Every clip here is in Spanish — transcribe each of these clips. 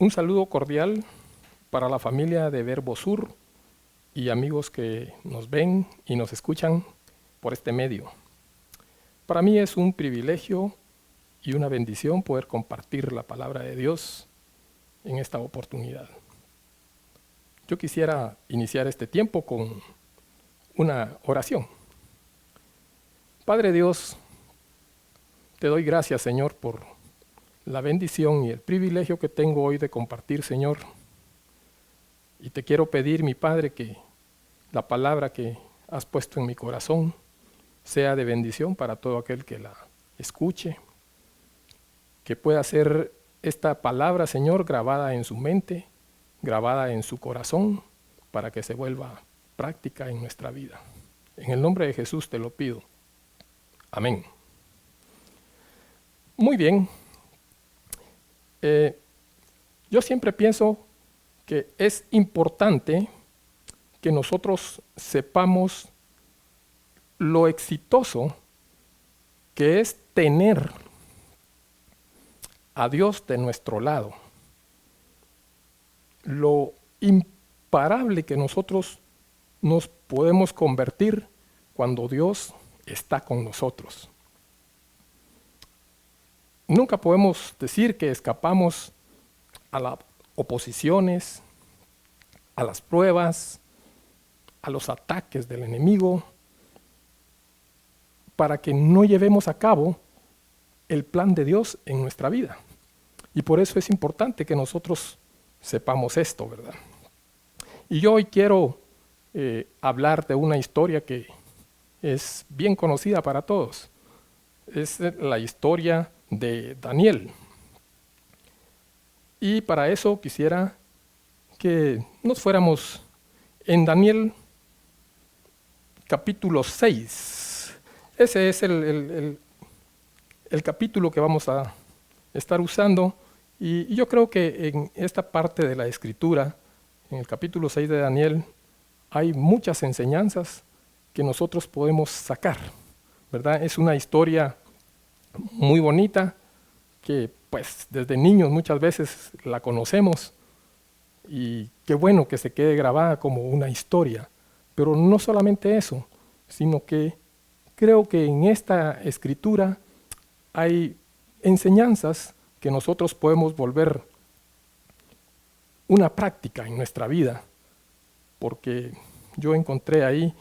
Un saludo cordial para la familia de Verbo Sur y amigos que nos ven y nos escuchan por este medio. Para mí es un privilegio y una bendición poder compartir la palabra de Dios en esta oportunidad. Yo quisiera iniciar este tiempo con una oración. Padre Dios, te doy gracias, Señor, por la bendición y el privilegio que tengo hoy de compartir, Señor. Y te quiero pedir, mi Padre, que la palabra que has puesto en mi corazón sea de bendición para todo aquel que la escuche, que pueda ser esta palabra, Señor, grabada en su mente, grabada en su corazón, para que se vuelva práctica en nuestra vida. En el nombre de Jesús te lo pido. Amén. Muy bien. Yo siempre pienso que es importante que nosotros sepamos lo exitoso que es tener a Dios de nuestro lado, lo imparable que nosotros nos podemos convertir cuando Dios está con nosotros. Nunca podemos decir que escapamos a las oposiciones, a las pruebas, a los ataques del enemigo, para que no llevemos a cabo el plan de Dios en nuestra vida. Y por eso es importante que nosotros sepamos esto, ¿verdad? Y yo hoy quiero hablar de una historia que es bien conocida para todos. Es la historia de Daniel. Y para eso quisiera que nos fuéramos en Daniel capítulo 6. Ese es el capítulo que vamos a estar usando. Y yo creo que en esta parte de la escritura, en el capítulo 6 de Daniel, hay muchas enseñanzas que nosotros podemos sacar, ¿verdad? Es una historia muy bonita que pues desde niños muchas veces la conocemos y qué bueno que se quede grabada como una historia. Pero no solamente eso, sino que creo que en esta escritura hay enseñanzas que nosotros podemos volver una práctica en nuestra vida, porque yo encontré ahí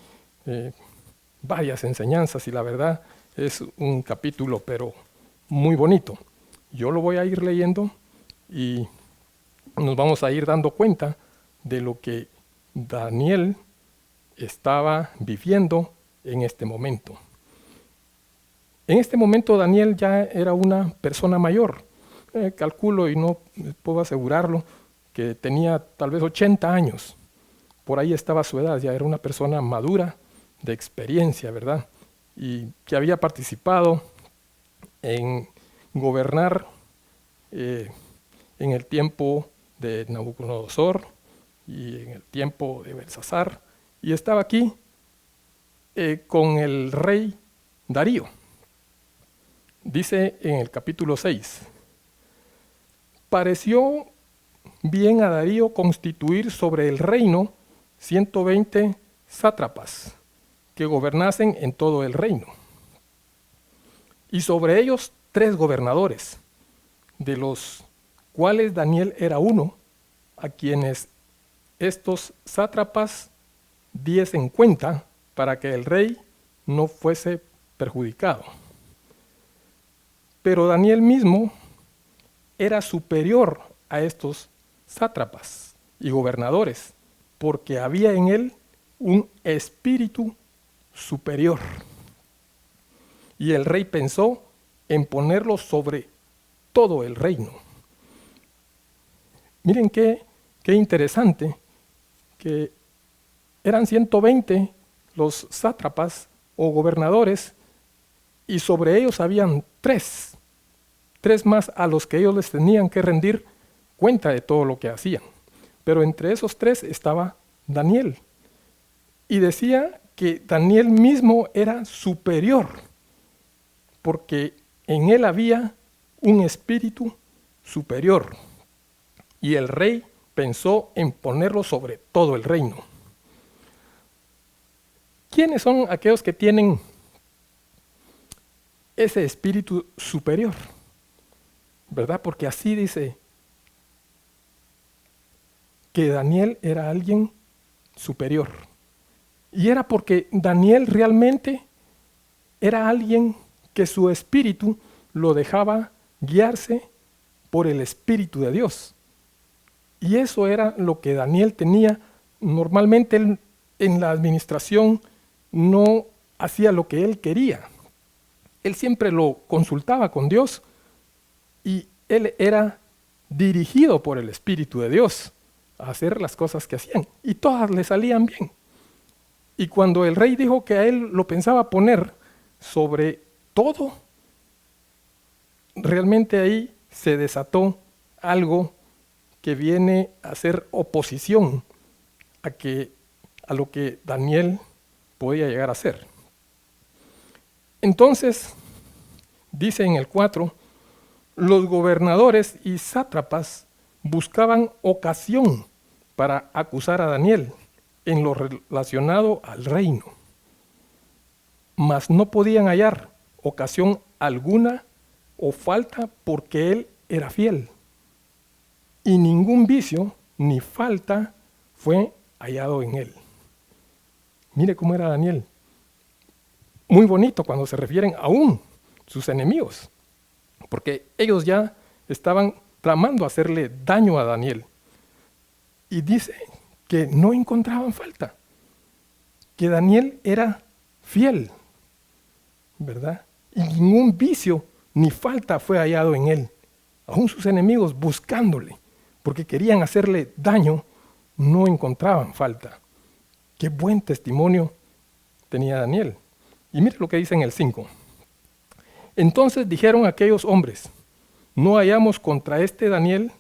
varias enseñanzas y la verdad es un capítulo pero muy bonito. Yo lo voy a ir leyendo y nos vamos a ir dando cuenta de lo que Daniel estaba viviendo en este momento. En este momento Daniel ya era una persona mayor. Calculo y no puedo asegurarlo que tenía tal vez 80 años. Por ahí estaba su edad, ya era una persona madura, de experiencia, ¿verdad? Y que había participado en gobernar en el tiempo de Nabucodonosor y en el tiempo de Belsasar, y estaba aquí con el rey Darío. Dice en el capítulo 6, pareció bien a Darío constituir sobre el reino 120 sátrapas que gobernasen en todo el reino, y sobre ellos 3 gobernadores, de los cuales Daniel era uno, a quienes estos sátrapas diesen cuenta para que el rey no fuese perjudicado. Pero Daniel mismo era superior a estos sátrapas y gobernadores, porque había en él un espíritu superior. Y el rey pensó en ponerlo sobre todo el reino. Miren qué interesante, que eran 120 los sátrapas o gobernadores, y sobre ellos habían 3 más a los que ellos les tenían que rendir cuenta de todo lo que hacían. Pero entre esos 3 estaba Daniel. Y decía que Daniel mismo era superior, porque en él había un espíritu superior. y el rey pensó en ponerlo sobre todo el reino. ¿Quiénes son aquellos que tienen ese espíritu superior? ¿Verdad? Porque así dice que Daniel era alguien superior. Y era porque Daniel realmente era alguien que su espíritu lo dejaba guiarse por el Espíritu de Dios. Y eso era lo que Daniel tenía. Normalmente él, en la administración no hacía lo que él quería. Él siempre lo consultaba con Dios y él era dirigido por el Espíritu de Dios a hacer las cosas que hacían. Y todas le salían bien. Y cuando el rey dijo que a él lo pensaba poner sobre todo, realmente ahí se desató algo que viene a ser oposición a lo que Daniel podía llegar a ser. Entonces, dice en el 4, los gobernadores y sátrapas buscaban ocasión para acusar a Daniel en lo relacionado al reino, mas no podían hallar ocasión alguna o falta porque él era fiel, y ningún vicio ni falta fue hallado en él. Mire cómo era Daniel. Muy bonito cuando se refieren aún sus enemigos, porque ellos ya estaban tramando hacerle daño a Daniel. Y dice que no encontraban falta, que Daniel era fiel, ¿verdad? Y ningún vicio ni falta fue hallado en él. Aún sus enemigos buscándole, porque querían hacerle daño, no encontraban falta. Qué buen testimonio tenía Daniel. Y mire lo que dice en el 5. Entonces dijeron aquellos hombres, no hallamos contra este Daniel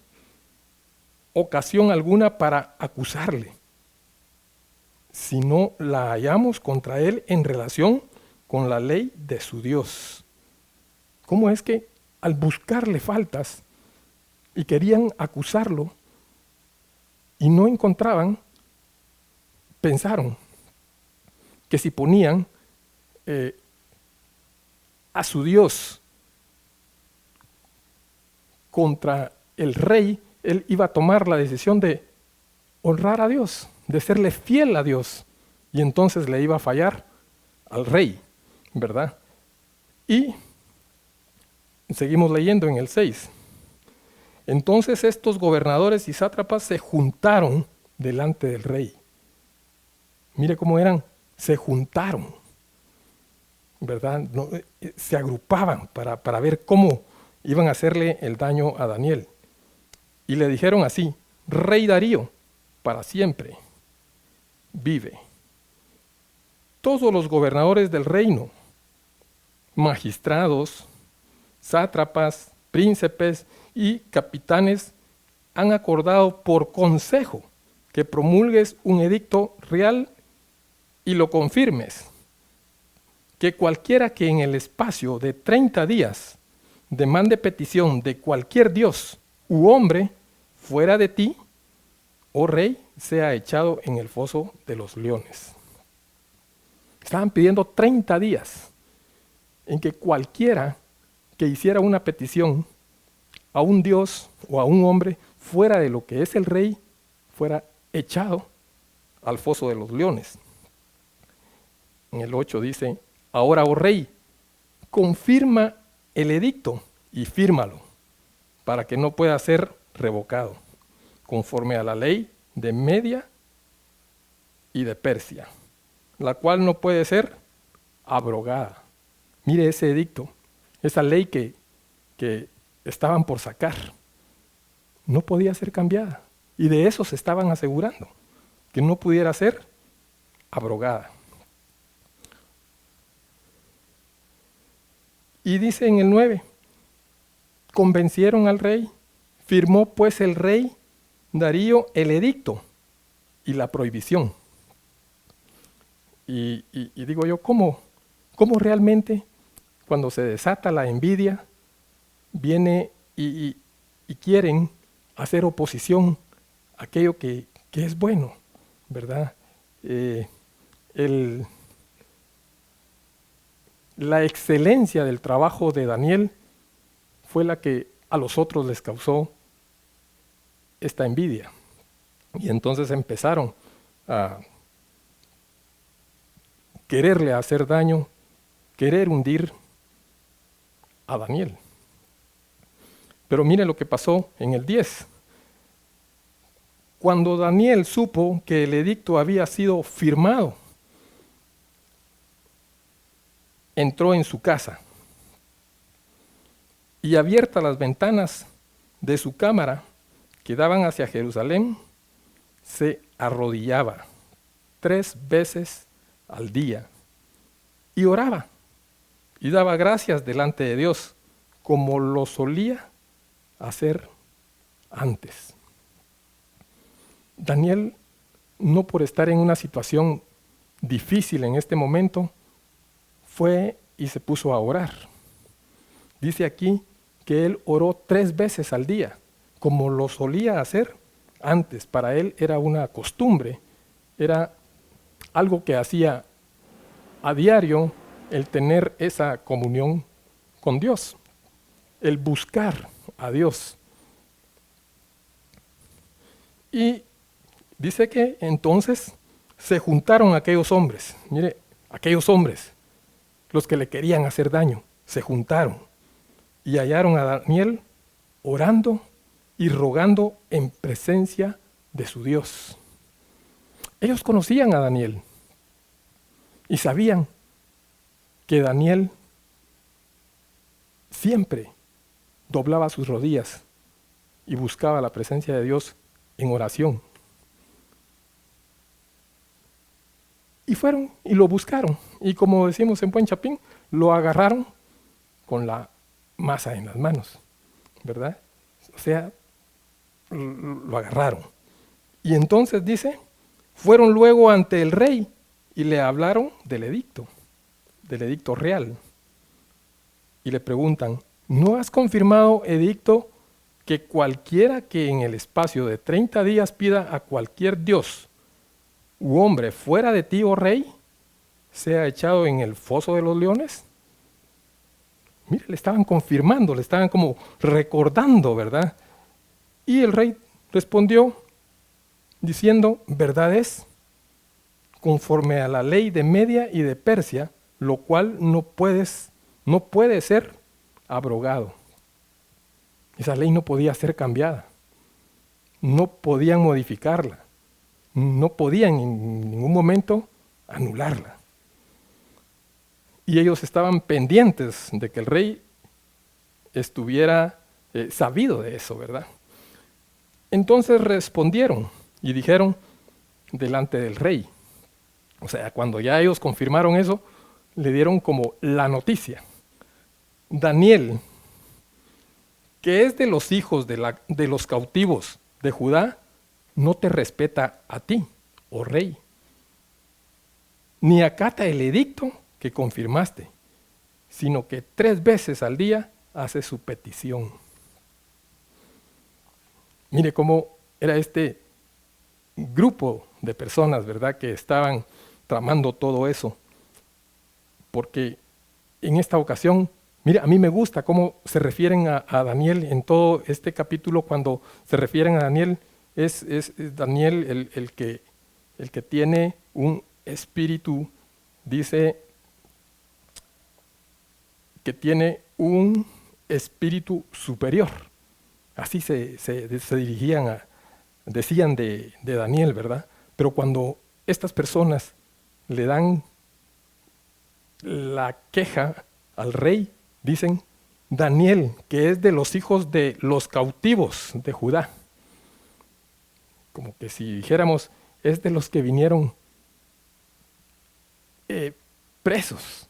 ocasión alguna para acusarle, sino la hallamos contra él en relación con la ley de su Dios. ¿Cómo es que al buscarle faltas y querían acusarlo y no encontraban, pensaron que si ponían a su Dios contra el rey, él iba a tomar la decisión de honrar a Dios, de serle fiel a Dios, y entonces le iba a fallar al rey, ¿verdad? Y seguimos leyendo en el 6. Entonces estos gobernadores y sátrapas se juntaron delante del rey. Mire cómo eran, se juntaron, ¿verdad? No, se agrupaban para ver cómo iban a hacerle el daño a Daniel. Y le dijeron así, Rey Darío, para siempre, vive. Todos los gobernadores del reino, magistrados, sátrapas, príncipes y capitanes han acordado por consejo que promulgues un edicto real y lo confirmes, que cualquiera que en el espacio de 30 días demande petición de cualquier dios u hombre fuera de ti, oh rey, sea echado en el foso de los leones. Estaban pidiendo 30 días en que cualquiera que hiciera una petición a un dios o a un hombre fuera de lo que es el rey, fuera echado al foso de los leones. En el 8 dice, ahora, oh rey, confirma el edicto y fírmalo, para que no pueda ser revocado, conforme a la ley de Media y de Persia, la cual no puede ser abrogada. Mire ese edicto, esa ley que estaban por sacar, no podía ser cambiada. Y de eso se estaban asegurando, que no pudiera ser abrogada. Y dice en el 9, convencieron al rey, firmó pues el rey Darío el edicto y la prohibición. Y digo yo, ¿cómo realmente cuando se desata la envidia, viene y quieren hacer oposición a aquello que es bueno, ¿verdad? La excelencia del trabajo de Daniel fue la que a los otros les causó esta envidia. Y entonces empezaron a quererle hacer daño, querer hundir a Daniel. Pero mire lo que pasó en el 10. Cuando Daniel supo que el edicto había sido firmado, entró en su casa y abiertas las ventanas de su cámara que daban hacia Jerusalén, se arrodillaba 3 veces al día y oraba y daba gracias delante de Dios, como lo solía hacer antes. Daniel, no por estar en una situación difícil en este momento, fue y se puso a orar. Dice aquí que él oró 3 veces al día, como lo solía hacer antes. Para él era una costumbre, era algo que hacía a diario, el tener esa comunión con Dios, el buscar a Dios. Y dice que entonces se juntaron aquellos hombres, mire, aquellos hombres, los que le querían hacer daño, se juntaron y hallaron a Daniel orando y rogando en presencia de su Dios. Ellos conocían a Daniel y sabían que Daniel siempre doblaba sus rodillas y buscaba la presencia de Dios en oración. Y fueron y lo buscaron. Y como decimos en Buen Chapín, lo agarraron con la masa en las manos, ¿verdad? O sea, lo agarraron. Y entonces dice, fueron luego ante el rey y le hablaron del edicto real. Y le preguntan, ¿no has confirmado, edicto, que cualquiera que en el espacio de 30 días pida a cualquier dios u hombre fuera de ti, oh rey, sea echado en el foso de los leones? Mire, le estaban confirmando, le estaban como recordando, ¿verdad? Y el rey respondió diciendo, verdad es, conforme a la ley de Media y de Persia, lo cual no puede ser abrogado. Esa ley no podía ser cambiada, no podían modificarla, no podían en ningún momento anularla. Y ellos estaban pendientes de que el rey estuviera sabido de eso, ¿verdad? Entonces respondieron y dijeron delante del rey. O sea, cuando ya ellos confirmaron eso, le dieron como la noticia. Daniel, que es de los hijos de los cautivos de Judá, no te respeta a ti, oh rey, ni acata el edicto que confirmaste, sino que 3 veces al día hace su petición. Mire cómo era este grupo de personas, ¿verdad?, que estaban tramando todo eso. Porque en esta ocasión, mire, a mí me gusta cómo se refieren a Daniel en todo este capítulo. Cuando se refieren a Daniel, es Daniel el que tiene un espíritu, dice que tiene un espíritu superior. Así se dirigían decían de Daniel, ¿verdad? Pero cuando estas personas le dan la queja al rey, dicen, Daniel, que es de los hijos de los cautivos de Judá. Como que si dijéramos, es de los que vinieron presos,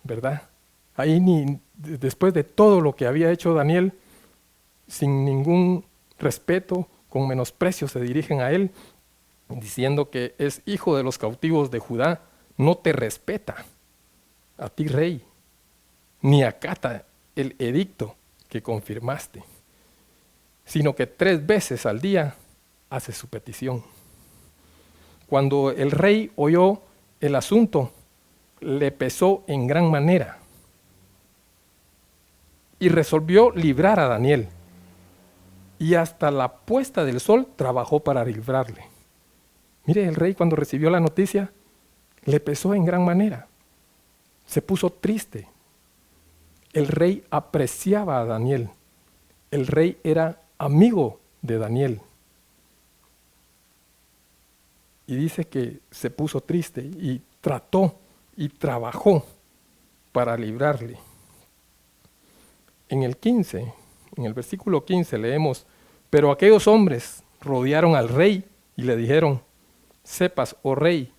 ¿verdad? Ahí después de todo lo que había hecho Daniel, sin ningún respeto, con menosprecio se dirigen a él, diciendo que es hijo de los cautivos de Judá, no te respeta a ti, rey, ni acata el edicto que confirmaste. sino que 3 veces al día hace su petición. Cuando el rey oyó el asunto, le pesó en gran manera y resolvió librar a Daniel. Y hasta la puesta del sol trabajó para librarle. Mire, el rey cuando recibió la noticia, le pesó en gran manera. Se puso triste. El rey apreciaba a Daniel. El rey era amigo de Daniel. Y dice que se puso triste y trató y trabajó para librarle. En el versículo 15 leemos: pero aquellos hombres rodearon al rey y le dijeron: sepas, oh rey,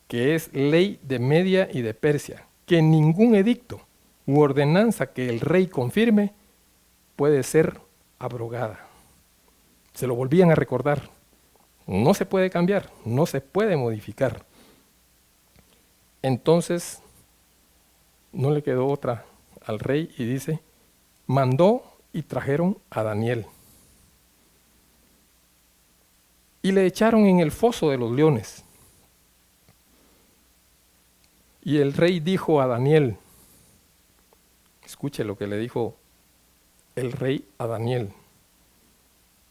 que es ley de Media y de Persia, que ningún edicto u ordenanza que el rey confirme puede ser abrogada. Se lo volvían a recordar. No se puede cambiar, no se puede modificar. Entonces, no le quedó otra al rey y dice: mandó y trajeron a Daniel. Y le echaron en el foso de los leones. Y el rey dijo a Daniel, escuche lo que le dijo el rey a Daniel: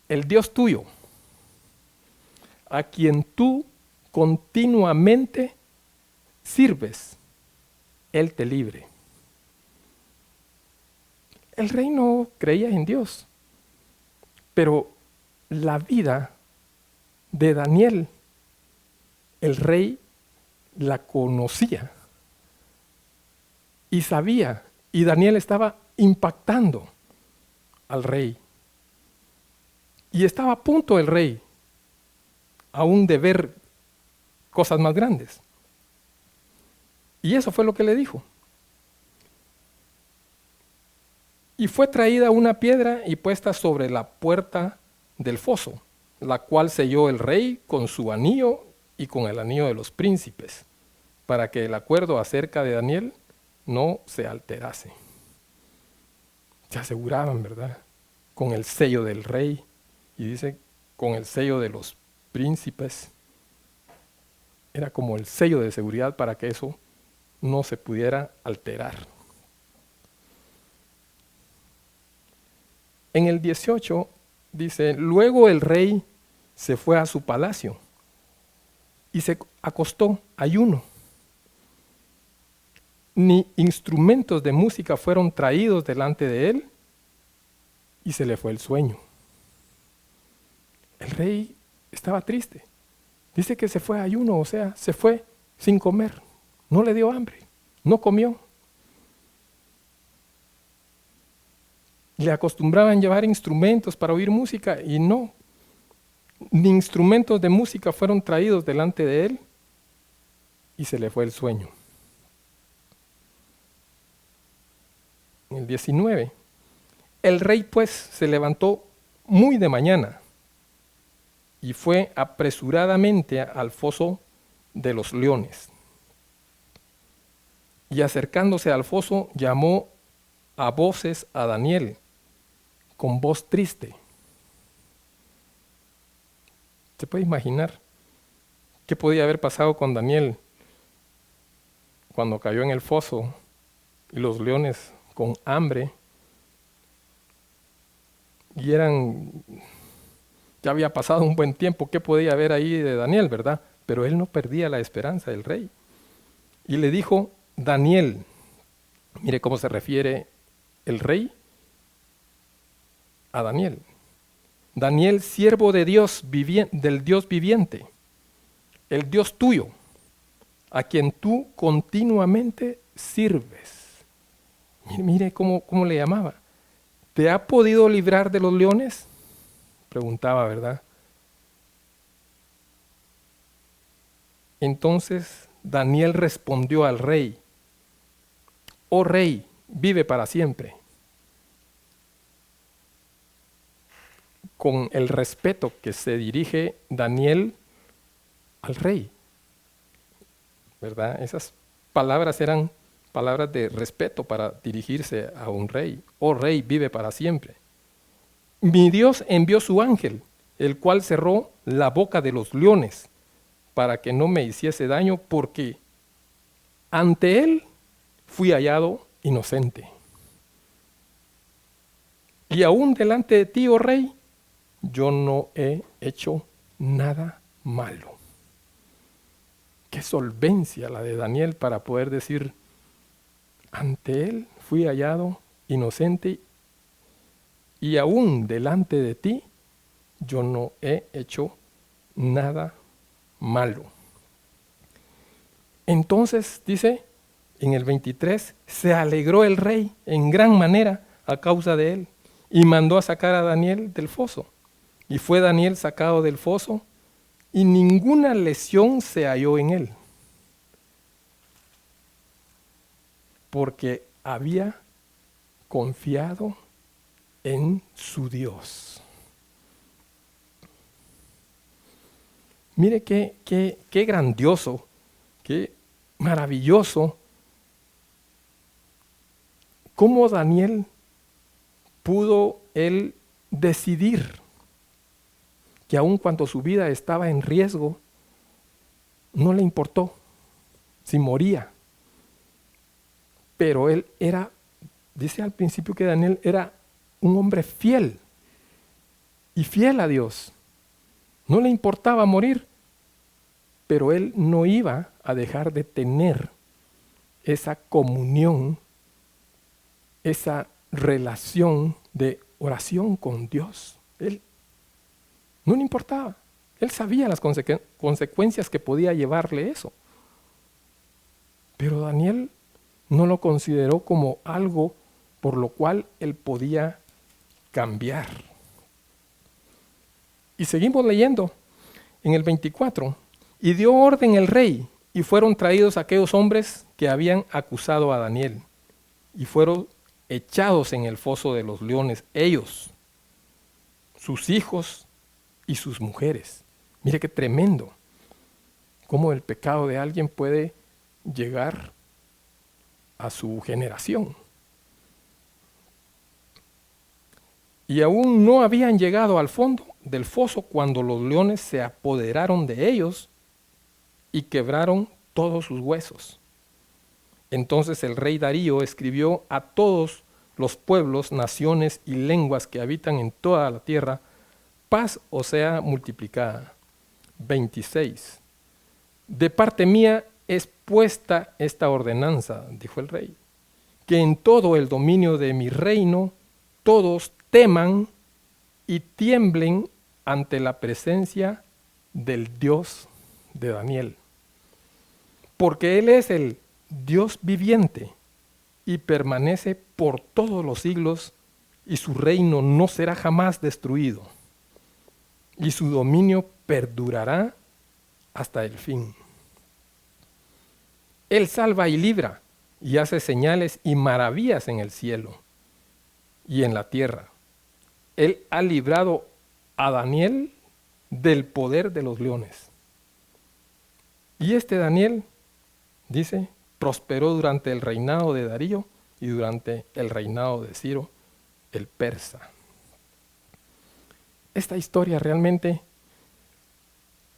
el Dios tuyo, a quien tú continuamente sirves, Él te libre. El rey no creía en Dios, pero la vida de Daniel, el rey la conocía y sabía, y Daniel estaba impactando al rey. Y estaba a punto el rey aún de ver cosas más grandes. Y eso fue lo que le dijo. Y fue traída una piedra y puesta sobre la puerta del foso, la cual selló el rey con su anillo y con el anillo de los príncipes, para que el acuerdo acerca de Daniel no se alterase. Se aseguraban, ¿verdad? Con el sello del rey, y dice con el sello de los príncipes. Era como el sello de seguridad para que eso no se pudiera alterar. En el 18 dice: luego el rey se fue a su palacio y se acostó ayuno. Ni instrumentos de música fueron traídos delante de él, y se le fue el sueño. El rey estaba triste. Dice que se fue a ayuno, o sea, se fue sin comer. No le dio hambre, no comió. Le acostumbraban llevar instrumentos para oír música y no. Ni instrumentos de música fueron traídos delante de él, y se le fue el sueño. En el 19, el rey pues se levantó muy de mañana y fue apresuradamente al foso de los leones. Y acercándose al foso, llamó a voces a Daniel con voz triste. ¿Se puede imaginar qué podía haber pasado con Daniel cuando cayó en el foso y los leones con hambre? Y ya había pasado un buen tiempo. ¿Qué podía haber ahí de Daniel, verdad? Pero él no perdía la esperanza, el rey. Y le dijo: Daniel, mire cómo se refiere el rey a Daniel. Daniel, siervo de Dios, del Dios viviente, el Dios tuyo, a quien tú continuamente sirves. Mire cómo le llamaba. ¿Te ha podido librar de los leones? Preguntaba, ¿verdad? Entonces Daniel respondió al rey: oh rey, vive para siempre. Con el respeto que se dirige Daniel al rey, ¿verdad? Esas palabras eran palabras de respeto para dirigirse a un rey. Oh rey, vive para siempre. Mi Dios envió su ángel, el cual cerró la boca de los leones para que no me hiciese daño, porque ante él fui hallado inocente. Y aún delante de ti, oh rey, yo no he hecho nada malo. Qué solvencia la de Daniel para poder decir, ante él fui hallado inocente y aún delante de ti yo no he hecho nada malo. Entonces, dice en el 23, se alegró el rey en gran manera a causa de él y mandó a sacar a Daniel del foso. Y fue Daniel sacado del foso y ninguna lesión se halló en él, porque había confiado en su Dios. Mire qué grandioso, qué maravilloso, cómo Daniel pudo él decidir que aun cuando su vida estaba en riesgo, no le importó si moría. Pero él era, dice al principio que Daniel era un hombre fiel y fiel a Dios. No le importaba morir, pero él no iba a dejar de tener esa comunión, esa relación de oración con Dios. Él no le importaba. Él sabía las consecuencias que podía llevarle eso. Pero Daniel no lo consideró como algo por lo cual él podía cambiar. Y seguimos leyendo en el 24. Y dio orden el rey, y fueron traídos aquellos hombres que habían acusado a Daniel, y fueron echados en el foso de los leones, ellos, sus hijos y sus mujeres. Mire qué tremendo, cómo el pecado de alguien puede llegar a su generación. Y aún no habían llegado al fondo del foso cuando los leones se apoderaron de ellos y quebraron todos sus huesos. Entonces el rey Darío escribió a todos los pueblos, naciones y lenguas que habitan en toda la tierra, paz os sea multiplicada. 26. De parte mía es puesta esta ordenanza, dijo el rey, que en todo el dominio de mi reino todos teman y tiemblen ante la presencia del Dios de Daniel. Porque Él es el Dios viviente y permanece por todos los siglos, y su reino no será jamás destruido, y su dominio perdurará hasta el fin. Él salva y libra, y hace señales y maravillas en el cielo y en la tierra. Él ha librado a Daniel del poder de los leones. Y este Daniel, dice, prosperó durante el reinado de Darío y durante el reinado de Ciro, el persa. Esta historia realmente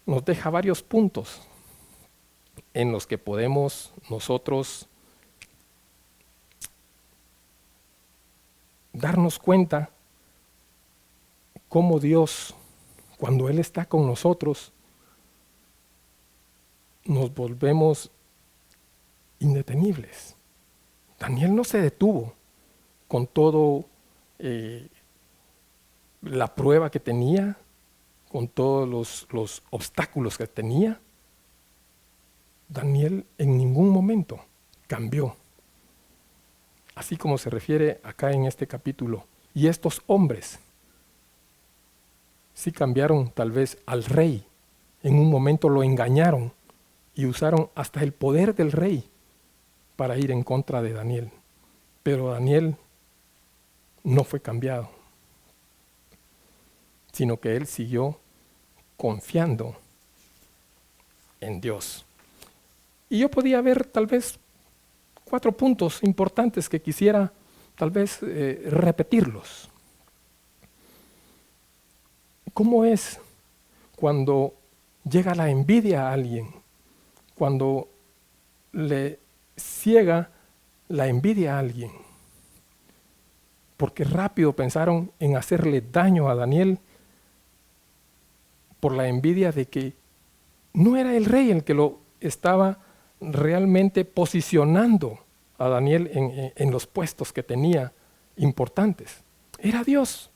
nos deja varios puntos en los que podemos nosotros darnos cuenta cómo Dios, cuando Él está con nosotros, nos volvemos indetenibles. Daniel no se detuvo con todo la prueba que tenía, con todos los obstáculos que tenía. Daniel en ningún momento cambió. Así como se refiere acá en este capítulo. Y estos hombres sí cambiaron tal vez al rey. En un momento lo engañaron y usaron hasta el poder del rey para ir en contra de Daniel. Pero Daniel no fue cambiado, sino que él siguió confiando en Dios. Y yo podía ver tal vez 4 puntos importantes que quisiera tal vez repetirlos. ¿Cómo es cuando llega la envidia a alguien? Cuando le ciega la envidia a alguien. Porque rápido pensaron en hacerle daño a Daniel por la envidia de que no era el rey el que lo estaba realmente posicionando a Daniel en los puestos que tenía importantes. Era Dios.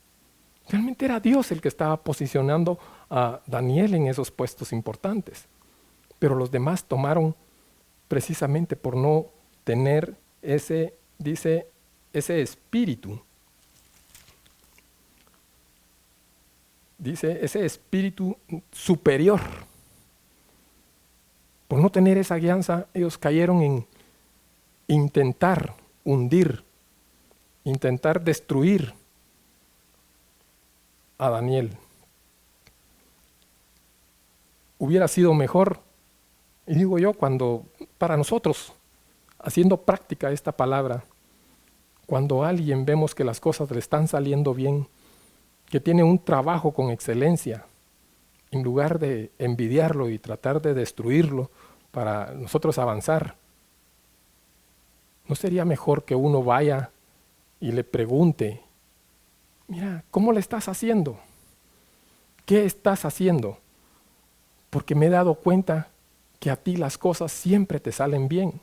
Realmente era Dios el que estaba posicionando a Daniel en esos puestos importantes. Pero los demás tomaron precisamente por no tener ese espíritu. Dice, ese espíritu superior. Por no tener esa guianza, ellos cayeron en intentar hundir, intentar destruir a Daniel. Hubiera sido mejor, y digo yo, cuando para nosotros, haciendo práctica esta palabra, cuando a alguien vemos que las cosas le están saliendo bien, que tiene un trabajo con excelencia, en lugar de envidiarlo y tratar de destruirlo para nosotros avanzar, ¿no sería mejor que uno vaya y le pregunte, mira, ¿cómo le estás haciendo? ¿Qué estás haciendo? Porque me he dado cuenta que a ti las cosas siempre te salen bien.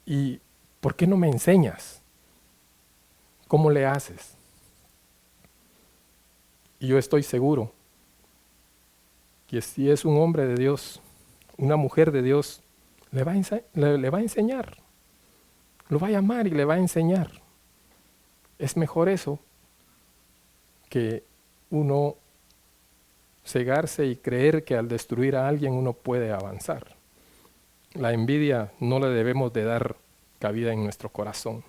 ¿Y por qué no me enseñas? ¿Cómo le haces? Y yo estoy seguro que si es un hombre de Dios, una mujer de Dios, le va a enseñar. Lo va a llamar y le va a enseñar. Es mejor eso que uno cegarse y creer que al destruir a alguien uno puede avanzar. La envidia no le debemos de dar cabida en nuestro corazón.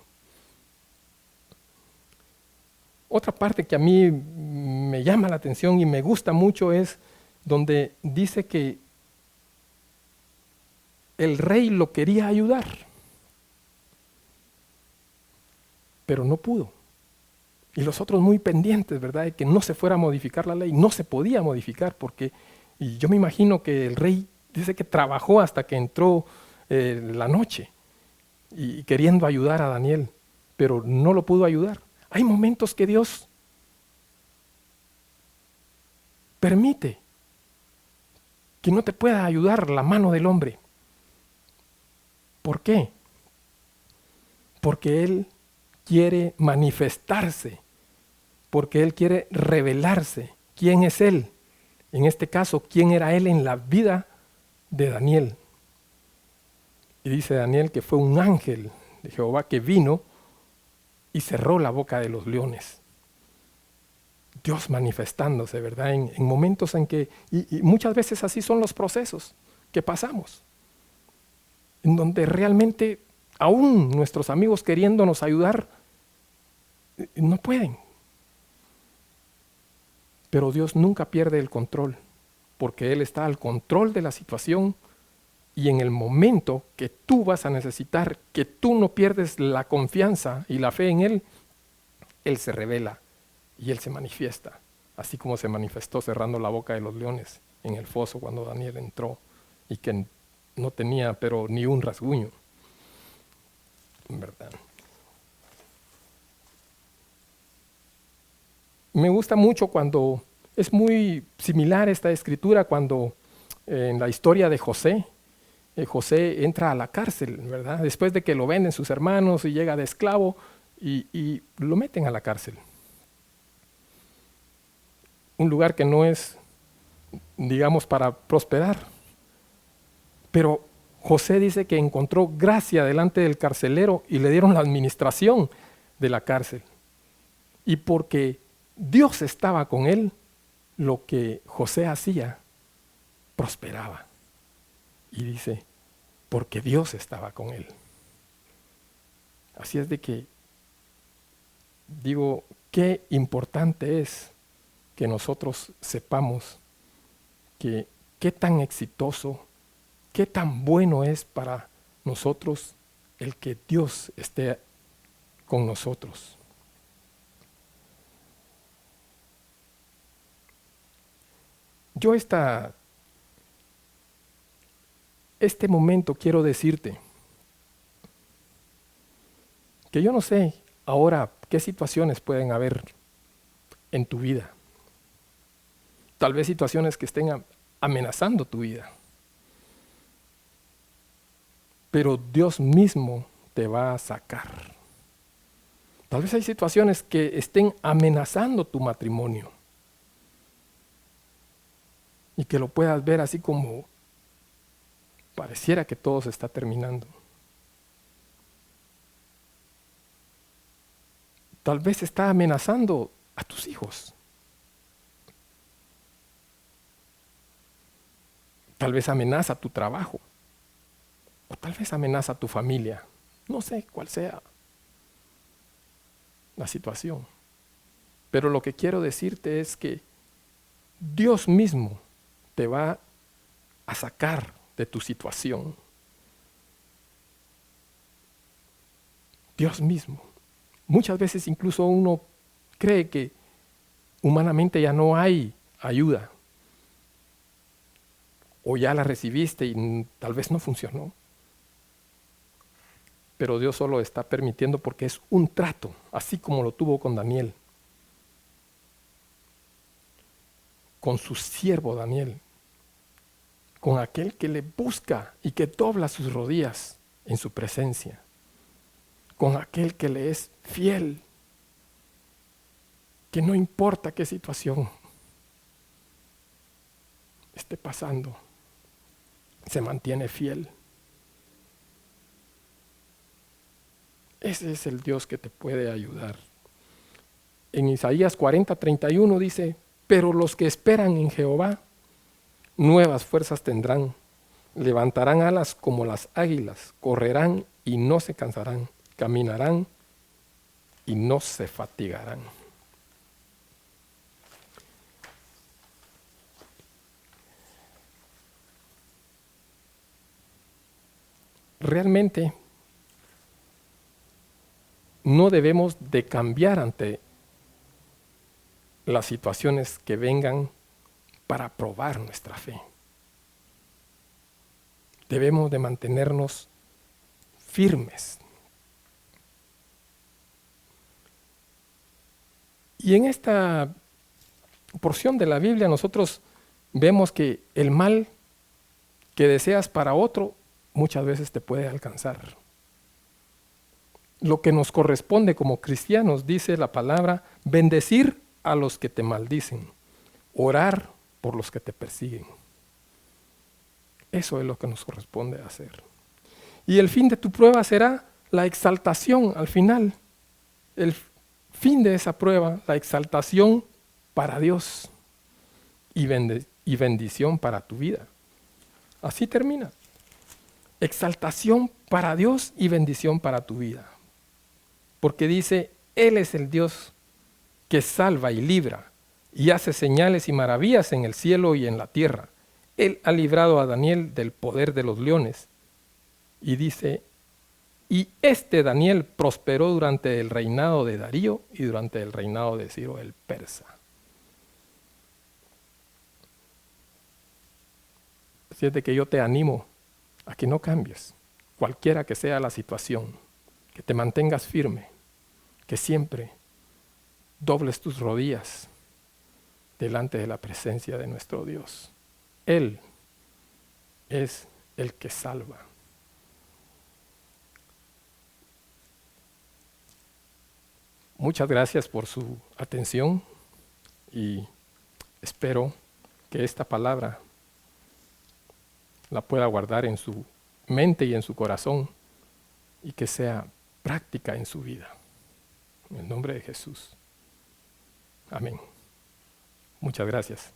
Otra parte que a mí me llama la atención y me gusta mucho es donde dice que el rey lo quería ayudar, pero no pudo. Y los otros muy pendientes, ¿verdad?, de que no se fuera a modificar la ley. No se podía modificar porque, y yo me imagino que el rey dice que trabajó hasta que entró la noche y queriendo ayudar a Daniel, pero no lo pudo ayudar. Hay momentos que Dios permite que no te pueda ayudar la mano del hombre. ¿Por qué? Porque Él quiere manifestarse, porque Él quiere revelarse. ¿Quién es Él? En este caso, ¿quién era Él en la vida de Daniel? Y dice Daniel que fue un ángel de Jehová que vino y cerró la boca de los leones. Dios manifestándose, ¿verdad? En momentos en que, y muchas veces así son los procesos que pasamos, en donde realmente aún nuestros amigos queriéndonos ayudar, no pueden. Pero Dios nunca pierde el control, porque Él está al control de la situación y en el momento que tú vas a necesitar, que tú no pierdes la confianza y la fe en Él, Él se revela y Él se manifiesta, así como se manifestó cerrando la boca de los leones en el foso cuando Daniel entró y que no tenía pero ni un rasguño, ¿verdad? Me gusta mucho cuando, es muy similar esta escritura cuando en la historia de José, José entra a la cárcel, ¿verdad? Después de que lo venden sus hermanos y llega de esclavo y lo meten a la cárcel. Un lugar que no es, digamos, para prosperar. Pero José dice que encontró gracia delante del carcelero y le dieron la administración de la cárcel. Y porque Dios estaba con él, lo que José hacía prosperaba. Y dice, porque Dios estaba con él. Así es de que, digo, qué importante es que nosotros sepamos que qué tan exitoso, qué tan bueno es para nosotros el que Dios esté con nosotros. yo este momento quiero decirte que yo no sé ahora qué situaciones pueden haber en tu vida. Tal vez situaciones que estén amenazando tu vida. Pero Dios mismo te va a sacar. Tal vez hay situaciones que estén amenazando tu matrimonio. Y que lo puedas ver así como pareciera que todo se está terminando. Tal vez está amenazando a tus hijos. Tal vez amenaza tu trabajo. O tal vez amenaza a tu familia. No sé cuál sea la situación. Pero lo que quiero decirte es que Dios mismo te va a sacar de tu situación. Dios mismo. Muchas veces incluso uno cree que humanamente ya no hay ayuda. O ya la recibiste y tal vez no funcionó. Pero Dios solo está permitiendo porque es un trato, así como lo tuvo con Daniel. Con su siervo Daniel. Con aquel que le busca y que dobla sus rodillas en su presencia. Con aquel que le es fiel. Que no importa qué situación esté pasando, se mantiene fiel. Ese es el Dios que te puede ayudar. En Isaías 40:31 dice, pero los que esperan en Jehová, nuevas fuerzas tendrán, levantarán alas como las águilas, correrán y no se cansarán, caminarán y no se fatigarán. Realmente no debemos de cambiar ante las situaciones que vengan para probar nuestra fe. Debemos de mantenernos firmes. Y en esta porción de la Biblia nosotros vemos que el mal que deseas para otro muchas veces te puede alcanzar. Lo que nos corresponde como cristianos, dice la palabra, bendecir a los que te maldicen, orar por los que te persiguen. Eso es lo que nos corresponde hacer. Y el fin de tu prueba será la exaltación al final. El fin de esa prueba, la exaltación para Dios y bendición para tu vida. Así termina. Exaltación para Dios y bendición para tu vida. Porque dice, Él es el Dios que salva y libra y hace señales y maravillas en el cielo y en la tierra. Él ha librado a Daniel del poder de los leones. Y dice, y este Daniel prosperó durante el reinado de Darío y durante el reinado de Ciro el persa. Así es de que yo te animo a que no cambies, cualquiera que sea la situación, que te mantengas firme, que siempre dobles tus rodillas delante de la presencia de nuestro Dios. Él es el que salva. Muchas gracias por su atención y espero que esta palabra la pueda guardar en su mente y en su corazón y que sea práctica en su vida. En el nombre de Jesús. Amén. Muchas gracias.